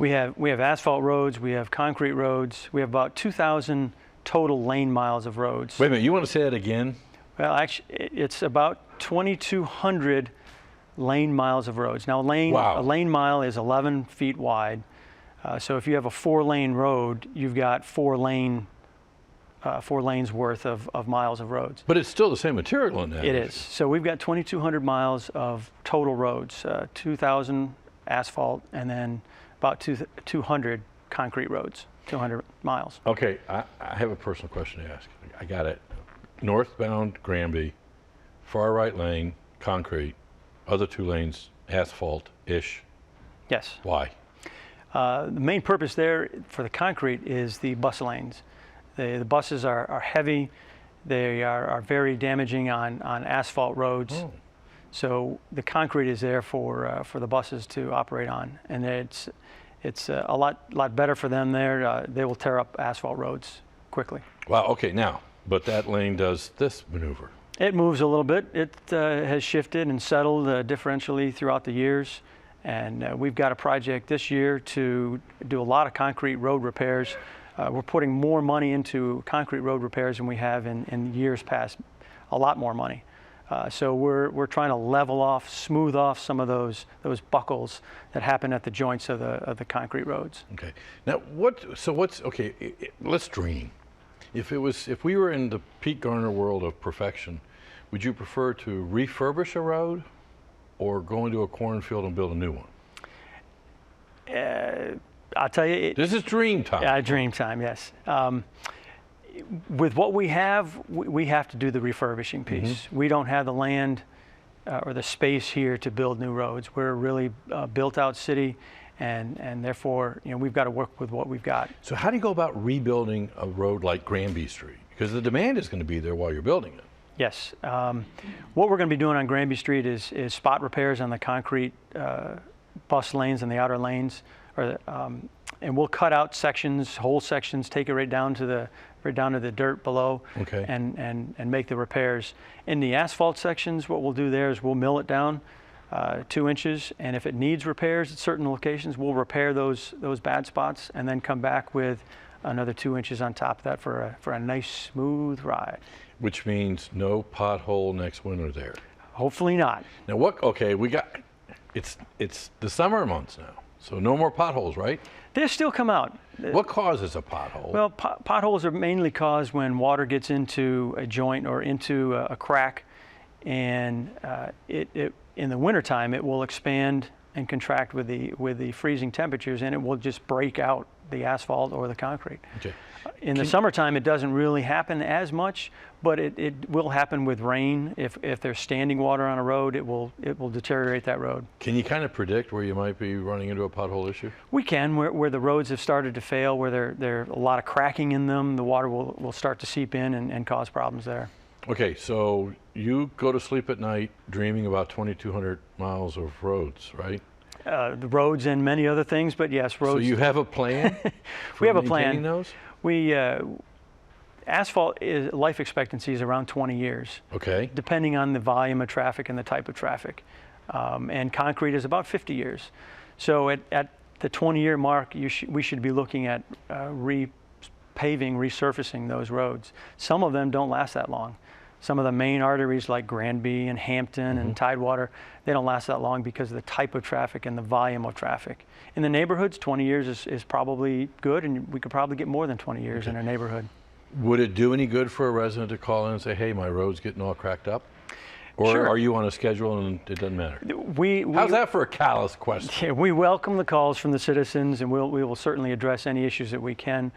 We have asphalt roads, we have concrete roads, we have about 2,000 total lane miles of roads. Wait a minute, you want to say that again? Well, actually, it's about 2,200 lane miles of roads. Now, Wow. a lane mile is 11 feet wide. So if you have a 4-lane road, you've got 4 lanes worth of miles of roads. But it's still the same material in that. It is. So we've got 2,200 miles of total roads, 2,000 asphalt, and then about 200 concrete roads, 200 miles. Okay, I have a personal question to ask. I got it. Northbound Granby, far right lane, concrete, other 2 lanes, asphalt-ish. Yes. Why? The main purpose there for the concrete is the bus lanes. The buses are heavy. They are very damaging on asphalt roads. Oh. So the concrete is there for the buses to operate on, and it's a lot better for them there. They will tear up asphalt roads quickly. Wow, okay, now, but that lane does this maneuver. It moves a little bit. It has shifted and settled differentially throughout the years. And we've got a project this year to do a lot of concrete road repairs. We're putting more money into concrete road repairs than we have in years past, a lot more money. So we're trying to level off, smooth off some of those buckles that happen at the joints of the concrete roads. Okay, now okay, let's dream. If we were in the Pete Garner world of perfection, would you prefer to refurbish a road or go into a cornfield and build a new one? I'll tell you. This is dream time. Yeah, dream time, yes. With what we have to do the refurbishing piece. Mm-hmm. We don't have the land or the space here to build new roads. We're a really built-out city, and therefore, we've got to work with what we've got. So how do you go about rebuilding a road like Granby Street? Because the demand is going to be there while you're building it. Yes. What we're going to be doing on Granby Street is spot repairs on the concrete bus lanes and the outer lanes, and we'll cut out sections, whole sections, take it right down to the dirt below, okay, and make the repairs. In the asphalt sections, what we'll do there is we'll mill it down 2 inches, and if it needs repairs at certain locations, we'll repair those bad spots, and then come back with another 2 inches on top of that for a nice smooth ride. Which means no pothole next winter there. Hopefully not. Now it's the summer months now, so no more potholes, right? They still come out. What causes a pothole? Well, potholes are mainly caused when water gets into a joint or into a crack, and in the wintertime it will expand and contract with the freezing temperatures, and it will just break out the asphalt or the concrete. Okay. In the summertime, it doesn't really happen as much, but it will happen with rain. If there's standing water on a road, it will deteriorate that road. Can you kind of predict where you might be running into a pothole issue? We can, where the roads have started to fail, where there are a lot of cracking in them, the water will start to seep in and cause problems there. Okay, so you go to sleep at night dreaming about 2,200 miles of roads, right? The roads and many other things, but yes, roads. So you have a plan? We have a plan. Those? Asphalt life expectancy is around 20 years. Okay. Depending on the volume of traffic and the type of traffic. And concrete is about 50 years. So at the 20-year mark, we should be looking at repaving, resurfacing those roads. Some of them don't last that long. Some of the main arteries like Granby and Hampton and Tidewater, they don't last that long because of the type of traffic and the volume of traffic. In the neighborhoods, 20 years is probably good, and we could probably get more than 20 years in our neighborhood. Would it do any good for a resident to call in and say, hey, my road's getting all cracked up? Or Sure. Are you on a schedule and it doesn't matter? How's that for a callous question? Yeah, we welcome the calls from the citizens, and we will certainly address any issues that we can.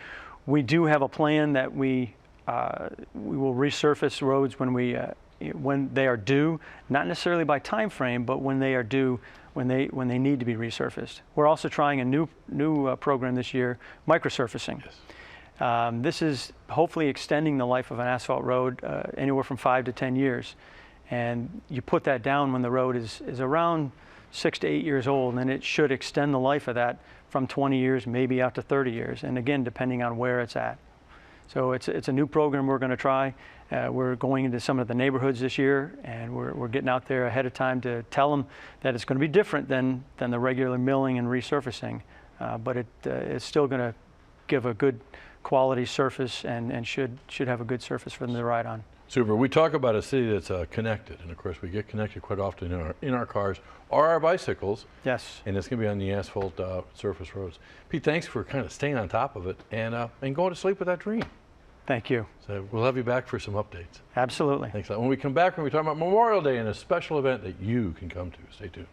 We do have a plan that we will resurface roads when they are due, not necessarily by time frame, but when they are due, when they need to be resurfaced. We're also trying a new program this year, microsurfacing. Yes. This is hopefully extending the life of an asphalt road anywhere from 5 to 10 years. And you put that down when the road is around 6 to 8 years old, and it should extend the life of that from 20 years, maybe out to 30 years. And again, depending on where it's at. So it's a new program we're going to try. We're going into some of the neighborhoods this year, and we're getting out there ahead of time to tell them that it's going to be different than the regular milling and resurfacing. but it's still going to give a good quality surface and should have a good surface for them to ride on. Super. We talk about a city that's connected, and of course we get connected quite often in our cars or our bicycles. Yes. And it's going to be on the asphalt surface roads. Pete, thanks for kind of staying on top of it and going to sleep with that dream. Thank you. So we'll have you back for some updates. Absolutely. Thanks a lot. When we come back, we're going to be talking about Memorial Day and a special event that you can come to. Stay tuned.